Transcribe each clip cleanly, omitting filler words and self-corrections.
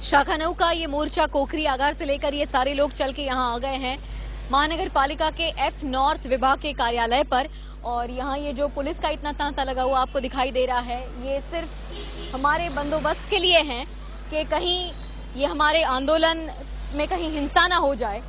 शाखानऊ का ये मोर्चा कोकरी आगार से लेकर ये सारे लोग चल के यहाँ आ गए हैं महानगर पालिका के एफ नॉर्थ विभाग के कार्यालय पर। और यहाँ ये जो पुलिस का इतना तांता लगा हुआ आपको दिखाई दे रहा है, ये सिर्फ हमारे बंदोबस्त के लिए है कि कहीं ये हमारे आंदोलन में कहीं हिंसा ना हो जाए।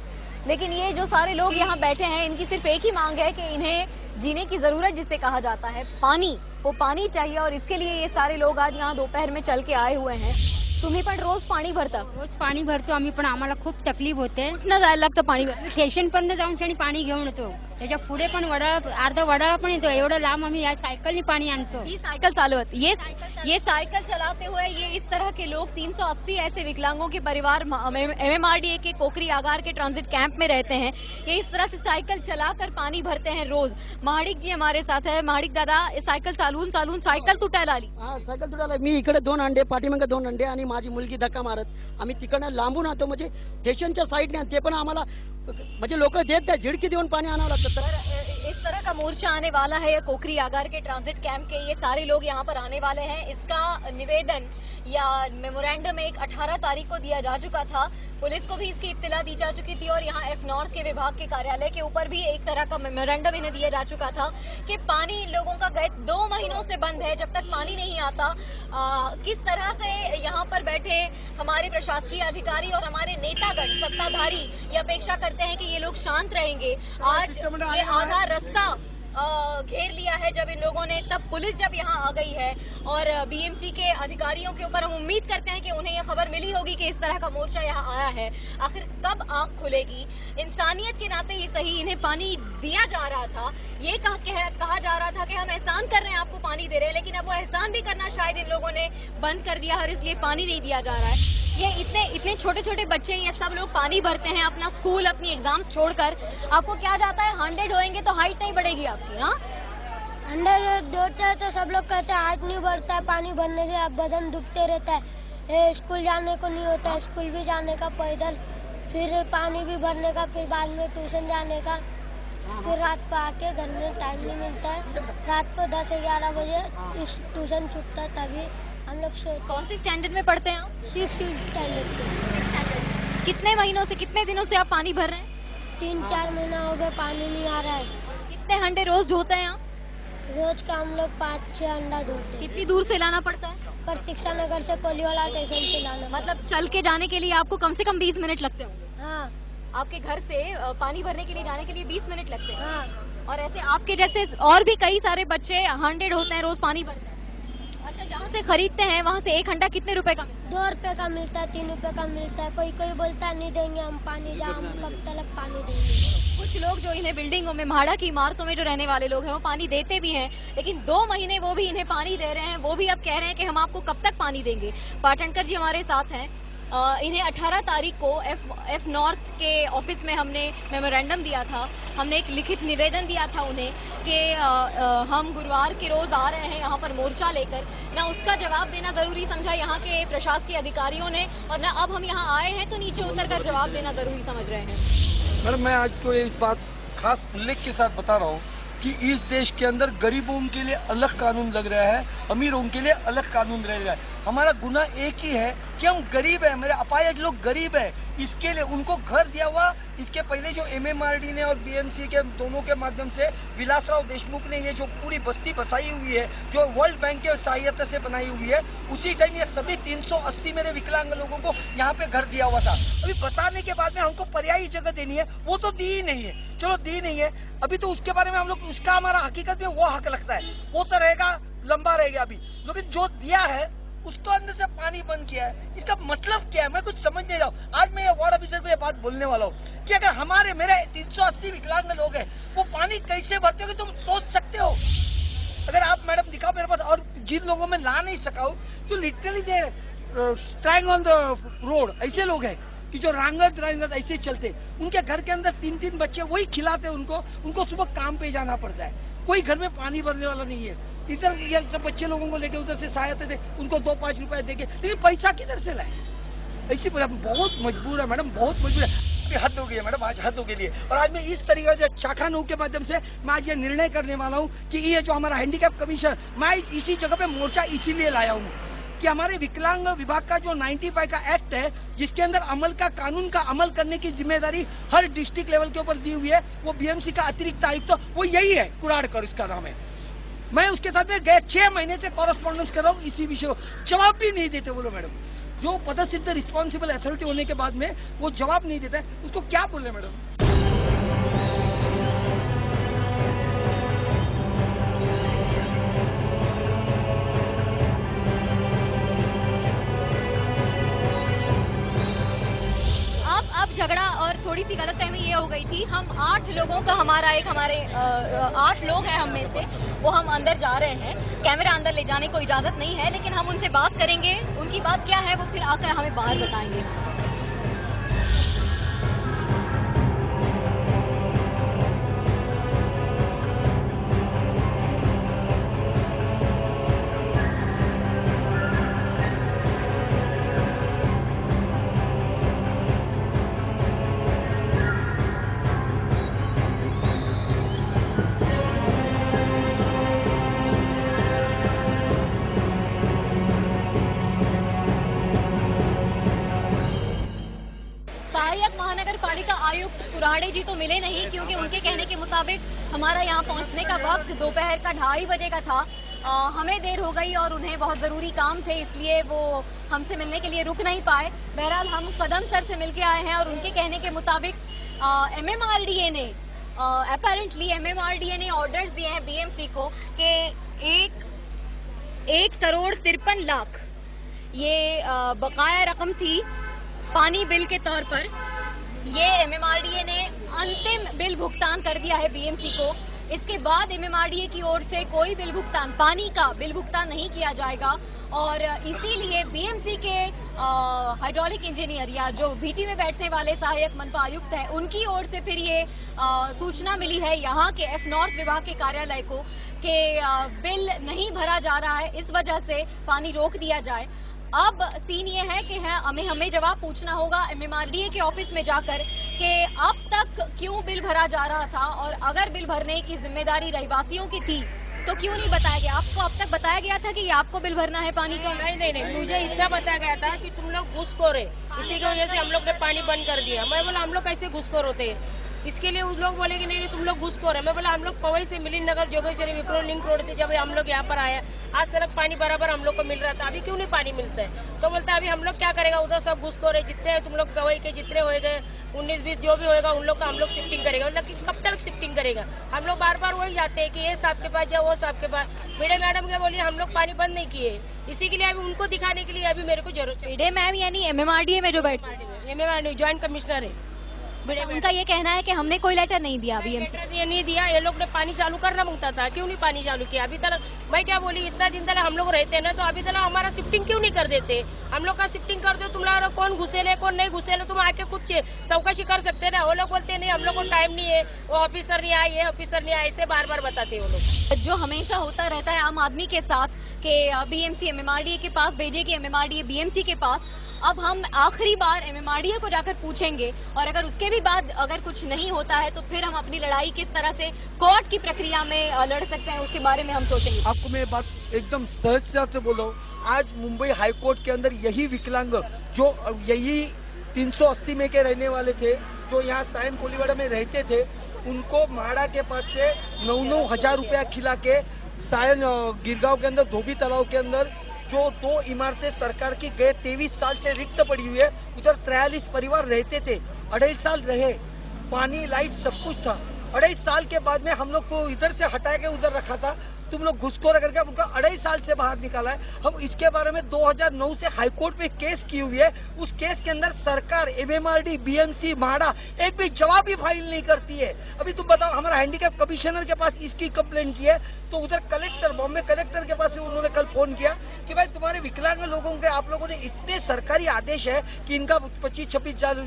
लेकिन ये जो सारे लोग यहाँ बैठे हैं, इनकी सिर्फ एक ही मांग है कि इन्हें जीने की जरूरत जिसे कहा जाता है, पानी, वो पानी चाहिए। और इसके लिए ये सारे लोग आज यहाँ दोपहर में चल के आए हुए हैं। तुम्ही पण रोज पाणी भरता? रोज पाणी भरतो आम्ही, पण आम्हाला खूप तकलीफ होते। कुठनं जायला लागतं पाणी? स्टेशन पर्यंत जाऊन पाणी घेऊन येतो, त्याच्या पुढे पण वडाळा, अर्धा वडाळा पण येतो। एवढं लांब आम्ही या सायकलनी पाणी आणतो। ये साइकिल चालवत, ये साइकिल चलाते हुए ये इस तरह के लोग 380 ऐसे विकलांगों के परिवार MMRDA के कोकरी आगार के ट्रांजिट कैंप में रहते हैं। ये इस तरह से साइकिल चलाकर पानी भरते हैं रोज। महाडिक जी हमारे साथ है। महाडिक दादा, सायकल चालवून सायकल तुटायला आली? हाँ, सायकल तुटायला। मी इकडे 2 अंडे, पाठीमागे 2 अंडे आणि माझी मुलगी धक्का मारत आम्ही तिकडनं लांबून आणतो, म्हणजे स्टेशनच्या साईडने। ते पण आम्हाला म्हणजे लोक देत नाही, झिडकी देऊन पाणी आणावं लागतं। तर इस तरह का मोर्चा आने वाला है कोकरी आगार के ट्रांजिट कैंप के। ये सारे लोग यहाँ पर आने वाले हैं। इसका निवेदन या मेमोरेंडम एक 18 तारीख को दिया जा चुका था। पुलिस को भी इसकी इत्तला दी जा चुकी थी और यहाँ एफ नॉर्थ के विभाग के कार्यालय के ऊपर भी एक तरह का मेमोरेंडम इन्हें दिया जा चुका था कि पानी इन लोगों का गए 2 महीनों से बंद है। जब तक पानी नहीं आता, किस तरह से यहाँ पर बैठे हमारे प्रशासकीय अधिकारी और हमारे नेतागण सत्ताधारी ये अपेक्षा करते हैं कि ये लोग शांत रहेंगे। आज ये आधा रास्ता घेर लिया है जब इन लोगों ने, तब पुलिस जब यहाँ आ गई है और BMC के अधिकारियों के ऊपर हम उम्मीद करते हैं कि उन्हें यह खबर मिली होगी कि इस तरह का मोर्चा यहाँ आया है। आखिर कब आंख खुलेगी? इंसानियत के नाते ही सही, इन्हें पानी दिया जा रहा था। ये कहा जा रहा था कि हम एहसान कर रहे हैं, आपको पानी दे रहे हैं, लेकिन अब वो एहसान भी करना शायद इन लोगों ने बंद कर दिया और इसलिए पानी नहीं दिया जा रहा है। ये इतने छोटे छोटे बच्चे, ये सब लोग पानी भरते हैं अपना स्कूल, अपनी एग्जाम्स छोड़कर। आपको क्या जाता है, 100 होएंगे तो हाइट नहीं बढ़ेगी आपकी? हाँ, 100 दौड़ते हैं तो सब लोग कहते हैं हाइट नहीं बढ़ता है, पानी भरने से बदन दुखते रहता है, स्कूल जाने को नहीं होता है, स्कूल भी जाने का पैदल, फिर पानी भी भरने का, फिर बाद में ट्यूशन जाने का, फिर रात को आके घर में टाइम नहीं मिलता है। रात को 10-11 बजे ट्यूशन छूटता है, तभी हम लोग कौन सी स्टैंडर्ड में पढ़ते हैं आप? 6th standard. कितने महीनों से, कितने दिनों से आप पानी भर रहे हैं? 3-4 महीना हो गया पानी नहीं आ रहा है। कितने अंडे रोज धोते हैं आप? रोज का हम लोग 5-6 अंडा धोते हैं। कितनी दूर से लाना पड़ता है? प्रतीक्षा नगर से कोलीवाला स्टेशन से लाना। मतलब चल के जाने के लिए आपको कम से कम 20 मिनट लगते होंगे? हाँ। आपके घर से पानी भरने के लिए जाने के लिए 20 मिनट लगते हैं? हाँ। और ऐसे आपके जैसे और भी कई सारे बच्चे 100 होते हैं, रोज पानी भरते हैं। अच्छा, जहाँ से खरीदते हैं वहाँ से 1 घंटा कितने रुपए का? 2 रुपए का मिलता है, 3 रुपए का मिलता है। कोई बोलता है नहीं देंगे हम पानी, जहाँ हम कब तक पानी देंगे। कुछ लोग जो इन्हें बिल्डिंगों में, म्हाड़ा की इमारतों में जो रहने वाले लोग हैं, वो पानी देते भी हैं, लेकिन 2 महीने वो भी इन्हें पानी दे रहे हैं। वो भी अब कह रहे हैं कि हम आपको कब तक पानी देंगे। पाटणकर जी हमारे साथ हैं। इन्हें 18 तारीख को एफ नॉर्थ के ऑफिस में हमने मेमोरेंडम दिया था, हमने एक लिखित निवेदन दिया था उन्हें कि हम गुरुवार के रोज आ रहे हैं यहाँ पर मोर्चा लेकर। ना उसका जवाब देना जरूरी समझा यहाँ के प्रशासकीय अधिकारियों ने, और ना अब हम यहाँ आए हैं तो नीचे उतरकर जवाब देना जरूरी समझ रहे हैं। मैडम, मैं आज को इस बात खास उल्लेख के साथ बता रहा हूँ कि इस देश के अंदर गरीबों के लिए अलग कानून लग रहा है, अमीरों के लिए अलग कानून रह रहा है। हमारा गुनाह एक ही है कि हम गरीब है, मेरे अपाहिज लोग गरीब है, इसके लिए उनको घर दिया हुआ। इसके पहले जो MMRD ने और BMC के दोनों के माध्यम से विलासराव देशमुख ने ये जो पूरी बस्ती बसाई हुई है, जो वर्ल्ड बैंक के सहायता से बनाई हुई है, उसी टाइम ये सभी 380 मेरे विकलांग लोगों को यहाँ पे घर दिया हुआ था। अभी बताने के बाद में हमको पर्यायी जगह देनी है, वो तो दी ही नहीं है। चलो दी नहीं है, अभी तो उसके बारे में हम लोग, उसका हमारा हकीकत में वो हक लगता है, वो तो रहेगा, लंबा रहेगा अभी। लेकिन जो दिया है उसको अंदर से पानी बंद किया है, इसका मतलब क्या है मैं कुछ समझ नहीं रहा हूँ। आज मैं ये वार्ड ऑफिसर को ये बात बोलने वाला हूँ कि अगर मेरे 380 विकलांग लोग हैं, वो पानी कैसे भरते हो तुम सोच सकते हो? अगर आप मैडम दिखाओ मेरे पास, और जिन लोगों में ला नहीं सका हूँ तो literally they stand on the road, ऐसे लोग हैं कि जो रांगत ऐसे चलते, उनके घर के अंदर 3-3 बच्चे, वही खिलाते उनको सुबह काम पे जाना पड़ता है, कोई घर में पानी भरने वाला नहीं है। इधर ये सब बच्चे लोगों को लेके उधर से सहायता दे, उनको 2-5 रुपए देके, लेकिन पैसा किधर से लाए? ऐसी बहुत मजबूर है मैडम, बहुत मजबूर है। हद हो गई है मैडम, आज हद हो गई है। और आज मैं इस तरीके से शाखानऊ के माध्यम से मैं आज ये निर्णय करने वाला हूँ कि ये जो हमारा हैंडीकैप कमीशन, मैं इसी जगह पे मोर्चा इसीलिए लाया हूँ कि हमारे विकलांग विभाग का जो 95 का एक्ट है, जिसके अंदर अमल का कानून का अमल करने की जिम्मेदारी हर डिस्ट्रिक्ट लेवल के ऊपर दी हुई है, वो बीएमसी का अतिरिक्त आयुक्त तो वो यही है, कुराड़कर इसका नाम है। मैं उसके साथ में गए 6 महीने से कॉरेस्पॉन्डेंस कर रहा हूँ इसी विषय को, जवाब भी नहीं देते बोलो मैडम। जो पदस्थित रिस्पॉन्सिबल अथॉरिटी होने के बाद में वो जवाब नहीं देता है, उसको क्या बोले मैडम? अब झगड़ा और थोड़ी सी गलतफहमी ये हो गई थी। हम 8 लोगों का हमारे 8 लोग हैं हम में से, वो हम अंदर जा रहे हैं। कैमरा अंदर ले जाने को इजाजत नहीं है, लेकिन हम उनसे बात करेंगे। उनकी बात क्या है वो फिर आकर हमें बाहर बताएंगे। महानगर पालिका आयुक्त कुराड़े जी तो मिले नहीं, क्योंकि उनके कहने के मुताबिक हमारा यहाँ पहुँचने का वक्त दोपहर का 2:30 बजे का था। हमें देर हो गई और उन्हें बहुत जरूरी काम थे, इसलिए वो हमसे मिलने के लिए रुक नहीं पाए। बहरहाल हम कदम सर से मिलके आए हैं और उनके कहने के मुताबिक MMRDA ने अपेरेंटली MMRDA ने ऑर्डर्स दिए हैं BMC को कि 1 करोड़ 53 लाख ये बकाया रकम थी पानी बिल के तौर पर। ये MMRDA ने अंतिम बिल भुगतान कर दिया है BMC को। इसके बाद MMRDA की ओर से कोई बिल भुगतान, पानी का बिल भुगतान नहीं किया जाएगा और इसीलिए BMC के हाइड्रोलिक इंजीनियर या जो VT में बैठने वाले सहायक मनपा आयुक्त है, उनकी ओर से फिर ये सूचना मिली है यहाँ के F नॉर्थ विभाग के कार्यालय को कि बिल नहीं भरा जा रहा है, इस वजह से पानी रोक दिया जाए। अब सीन ये है कि हमें जवाब पूछना होगा MMRDA के ऑफिस में जाकर कि अब तक क्यों बिल भरा जा रहा था और अगर बिल भरने की जिम्मेदारी रहवासियों की थी तो क्यों नहीं बताया गया। आपको अब तक बताया गया था कि ये आपको बिल भरना है पानी का? नहीं, मुझे इतना बताया गया था कि तुम लोग घुसखोर है, इसी की वजह से हम लोग ने पानी बंद कर दिया। मैं बोला हम लोग कैसे घुसखोर होते हैं? इसके लिए उन लोग बोले कि नहीं तुम लोग घुसखोर है। मैं बोला हम लोग पवई से मिलिंद नगर जोगेश्वरी विक्रो लिंक रोड से जब हम लोग यहाँ पर आए, आज तक पानी बराबर हम लोग को मिल रहा था, अभी क्यों नहीं पानी मिलता है? तो बोलता है अभी हम लोग क्या करेगा, उधर सब घुसखोर है, जितने हैं तुम लोग पवई के जितने हो गए 19-20 जो भी होगा उन लोग का हम लोग शिफ्टिंग करेगा। मतलब कि कब तक शिफ्टिंग करेगा? हम लोग बार बार वही जाते हैं कि ये साहब के पास जाओ, वो साहब के पास। मीडिया मैडम के बोलिए हम लोग पानी बंद नहीं किए, इसी के लिए अभी उनको दिखाने के लिए अभी मेरे को जरूरत है। मीडिया मैम यानी MMRDA में जो बैठते हैं, MMRDA ज्वाइंट कमिश्नर है, उनका ये कहना है कि हमने कोई लेटर नहीं दिया BMC। ये नहीं दिया, ये लोग ने पानी चालू करना मांगता था, क्यों नहीं पानी चालू किया अभी तक? मैं क्या बोली, इतना दिन तक हम लोग रहते हैं ना, तो अभी तक हमारा शिफ्टिंग क्यों नहीं कर देते? हम लोग का शिफ्टिंग कर दो, तुम लोग कौन घुसेले कौन नहीं घुसेले, तुम आके कुछ चौकसी कर सकते ना। वो लोग बोलते नहीं हम लोग को टाइम नहीं है, वो ऑफिसर नहीं आए, ये ऑफिसर नहीं आए, ऐसे बार बार बताते वो लोग। जो हमेशा होता रहता है आम आदमी के साथ कि BMC MMRDA के पास भेजेगी, MMRDA BMC के पास। अब हम आखिरी बार MMRDA को जाकर पूछेंगे और अगर उसके भी बाद अगर कुछ नहीं होता है तो फिर हम अपनी लड़ाई किस तरह से कोर्ट की प्रक्रिया में लड़ सकते हैं उसके बारे में हम सोचेंगे। आपको मैं बात एकदम सहजता से बोल रहा हूँ, आज मुंबई हाई कोर्ट के अंदर यही विकलांग जो यही 380 में के रहने वाले थे, जो यहाँ सायन कोलीवाड़ा में रहते थे, उनको म्हाडा के पास से 9-9 हजार रुपया खिला के सायन गिरगांव के अंदर धोबी तालाब के अंदर जो 2 इमारतें सरकार की गए 23 साल से रिक्त पड़ी हुई है, उधर 43 परिवार रहते थे, 2.5 साल रहे, पानी लाइट सब कुछ था। 2.5 साल के बाद में हम लोग को इधर से हटा के उधर रखा था, तुम लोग घुसखोर करके उनका 2.5 साल से बाहर निकाला है। हम इसके बारे में 2009 से हाईकोर्ट में केस की हुई है, उस केस के अंदर सरकार MMRD BMC म्हाडा एक भी जवाब भी फाइल नहीं करती है। अभी तुम बताओ, हमारा हैंडीकैप कमिश्नर के पास इसकी कंप्लेंट की है, तो उधर कलेक्टर, बॉम्बे कलेक्टर के पास उन्होंने कल फोन किया कि भाई तुम्हारे विकलांग लोगों के आप लोगों ने इतने सरकारी आदेश है कि इनका 25-26 साल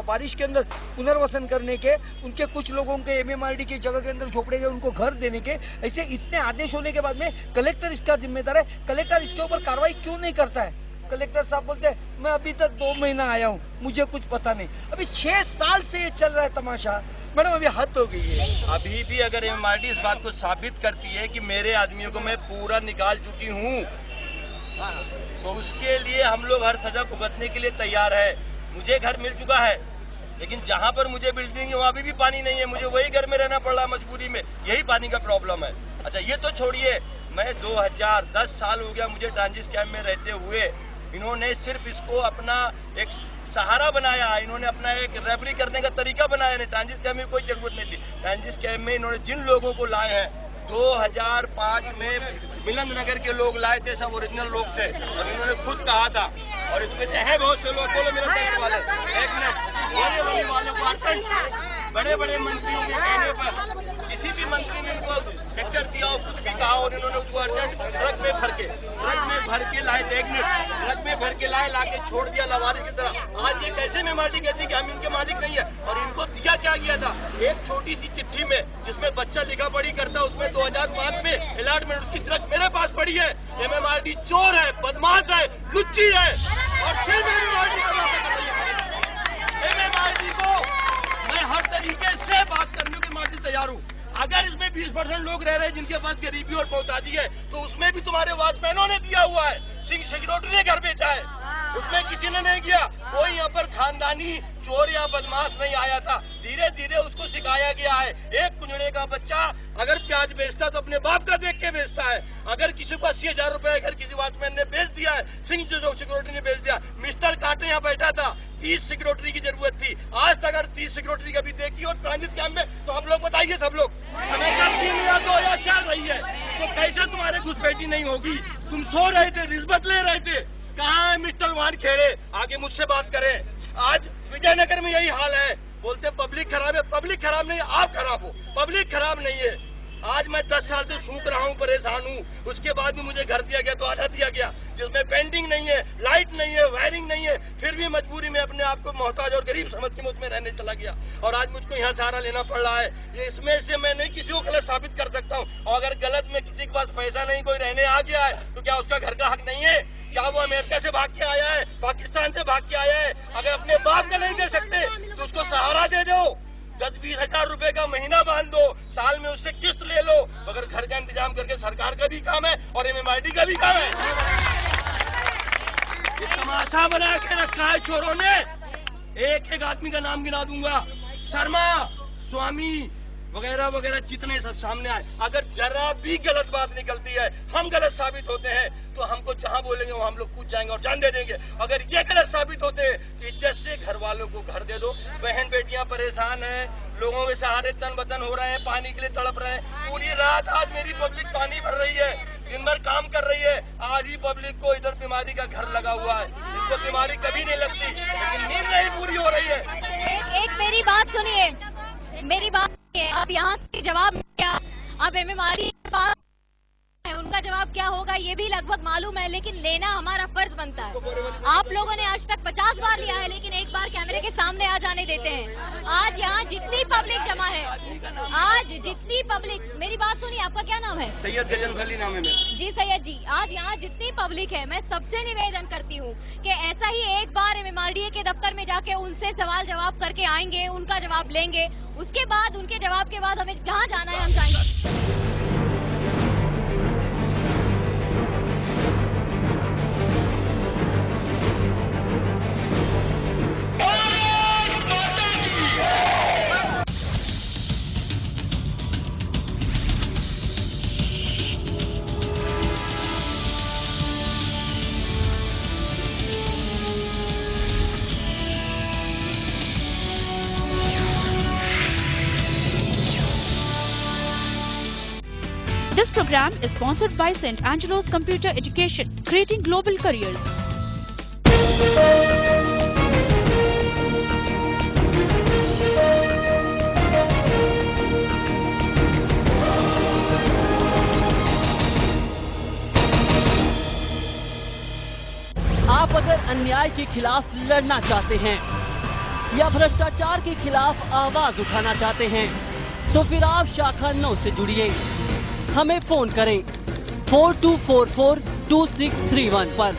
बारिश के अंदर पुनर्वसन करने के, उनके कुछ लोगों के MMRD की जगह के अंदर झोपड़े गए उनको घर देने के, ऐसे इतने आदेश होने के बाद में कलेक्टर इसका जिम्मेदार है, कलेक्टर इसके ऊपर कार्रवाई क्यों नहीं करता है? कलेक्टर साहब बोलते हैं मैं अभी तक 2 महीना आया हूँ, मुझे कुछ पता नहीं। अभी 6 साल से ये चल रहा है तमाशा। मैडम अभी हद हो गई है। अभी भी अगर MMRD इस बात को साबित करती है कि मेरे आदमियों को मैं पूरा निकाल चुकी हूँ, तो उसके लिए हम लोग हर सजा भुगतने के लिए तैयार है। मुझे घर मिल चुका है, लेकिन जहाँ पर मुझे बिल्डिंग है वहाँ भी पानी नहीं है, मुझे वही घर में रहना पड़ रहा है मजबूरी में। यही पानी का प्रॉब्लम है। अच्छा, ये तो छोड़िए, मैं 2010 साल हो गया मुझे ट्रांजिट कैंप में रहते हुए। इन्होंने सिर्फ इसको अपना एक सहारा बनाया, इन्होंने अपना एक रेफरी करने का तरीका बनाया। नहीं, ट्रांजिट कैंप में कोई जरूरत नहीं थी। ट्रांजिट कैंप में इन्होंने जिन लोगों को लाए हैं, 2005 में मिलन नगर के लोग लाए थे, सब ओरिजिनल लोग थे, और इन्होंने खुद कहा था, और इसमें से है बहुत से लोग, बोलो मिलन नगर वाले, एक मिनट, बड़े वालों को बड़े बड़े मंत्रियों के कहने पर किसी भी मंत्री ने इनको लेक्चर दिया और कुछ भी कहा, और इन्होंने उसको अर्जेंट ट्रक में भर के लाए थे। 1 मिनट, ट्रक में भर के लाके छोड़ दिया लवारिस की तरह। आज ये कैसे मेमार्टी कहती कि हम इनके मालिक नहीं है, और इनको दिया क्या गया था, एक छोटी सी चिट्ठी में जिसमें बच्चा लिखा पढ़ी करता, उसमें 2005 में अलॉटमेंट, उसकी ट्रक मेरे पास पड़ी है। एमएमआरडी चोर है, बदमाश है, लुच्ची है, और फिर एमएमआरडी का बात कर रही है। एमएमआरडी को मैं हर तरीके से बात करने के लिए तैयार हूँ। अगर इसमें 20% लोग रह रहे हैं जिनके पास गरीबी और मोहताजी है, तो उसमें भी तुम्हारे वॉचमैनों ने दिया हुआ है, सिंह सिक्योरिटी ने घर बेचा है, उसमें किसी ने नहीं किया। कोई यहाँ पर खानदानी चोर या बदमाश नहीं आया था, धीरे धीरे उसको सिखाया गया है। एक कुंजड़े का बच्चा अगर प्याज बेचता तो अपने बाप का देख के बेचता है। अगर किसी को 80,000 रुपए अगर किसी वॉचमैन ने बेच दिया है, सिंह सिक्योरिटी ने बेच दिया। मिस्टर कांटे यहाँ बैठा था, 30 सिक्योरिटी की जरूरत थी। आज तक अगर 30 सिक्योरिटी कभी देखी और ट्रांजिट कैंप में, तो आप लोग बताइए, सब लोग हमें कब 3 या 2 या 4 रही है, तो कैसे तुम्हारे घुसपैठी नहीं होगी? तुम सो रहे थे, रिश्वत ले रहे थे। कहाँ है मिस्टर वानखेड़े? आगे मुझसे बात करें। आज विजयनगर में यही हाल है, बोलते पब्लिक खराब है। पब्लिक खराब नहीं, आप खराब हो, पब्लिक खराब नहीं है। आज मैं 10 साल से सूख रहा हूँ, परेशान हूँ। उसके बाद भी मुझे घर दिया गया तो आधा दिया गया, जिसमें पेंटिंग नहीं है, लाइट नहीं है, वायरिंग नहीं है, फिर भी मजबूरी में अपने आप को मोहताज और गरीब समझ के मैं उसमें रहने चला गया, और आज मुझको यहाँ सहारा लेना पड़ रहा है। ये इसमें से मैं नहीं किसी को गलत साबित कर सकता हूँ, और अगर गलत में किसी के पास पैसा नहीं, कोई रहने आ गया है, तो क्या उसका घर का हक नहीं है? क्या वो अमेरिका से भाग के आया है, पाकिस्तान से भाग के आया है? अगर अपने बाप का नहीं दे सकते तो उसको सहारा दे दो, 10-20 हजार रुपए का महीना बांध दो, साल में उससे किस्त ले लो। अगर घर का इंतजाम करके सरकार का भी काम है और एमएमआरडी का भी काम है। ये तमाशा बना के रखा है चोरों ने। एक आदमी का नाम गिना दूंगा, शर्मा, स्वामी वगैरह वगैरह, जितने सब सामने आए। अगर जरा भी गलत बात निकलती है, हम गलत साबित होते हैं, तो हमको जहां बोलेंगे वो हम लोग कूद जाएंगे और जान दे देंगे। अगर ये गलत साबित होते हैं तो इज्जत से घर वालों को घर दे दो। बहन बेटियां परेशान हैं, लोगों के सहारे तन बतन हो रहे हैं, पानी के लिए तड़प रहे हैं। पूरी रात आज मेरी पब्लिक पानी भर रही है, दिन भर काम कर रही है। आज ही पब्लिक को इधर बीमारी का घर लगा हुआ है, इसको बीमारी कभी नहीं लगती, लेकिन नींद नहीं पूरी हो रही है। एक मेरी बात सुनिए, मेरी बात सुनिए। आप यहाँ से जवाब क्या, आप एमएमआरडी के पास है, उनका जवाब क्या होगा ये भी लगभग मालूम है, लेकिन लेना हमारा फर्ज बनता है। आप लोगों ने आज तक 50 बार लिया है, लेकिन एक बार कैमरे के सामने आ जाने देते हैं। आज यहाँ जितनी पब्लिक जमा है, आज जितनी पब्लिक, मेरी बात सुनिए, आपका क्या नाम है? सैयद गजन खली नाम है मेरा। जी सैयद जी, आज यहाँ जितनी पब्लिक है, मैं सबसे निवेदन करती हूँ कि ऐसा ही एक बार एमएमआरडीए के दफ्तर में जाके उनसे सवाल जवाब करके आएंगे, उनका जवाब लेंगे, उसके बाद उनके जवाब के बाद हमें जहाँ जाना है हम जाएंगे। This program is sponsored by St. Angelo's Computer Education, creating global careers. आप अगर अन्याय के खिलाफ लड़ना चाहते हैं या भ्रष्टाचार के खिलाफ आवाज उठाना चाहते हैं, तो फिर आप शाखा 9 से जुड़िए। हमें फोन करें 42442631 पर।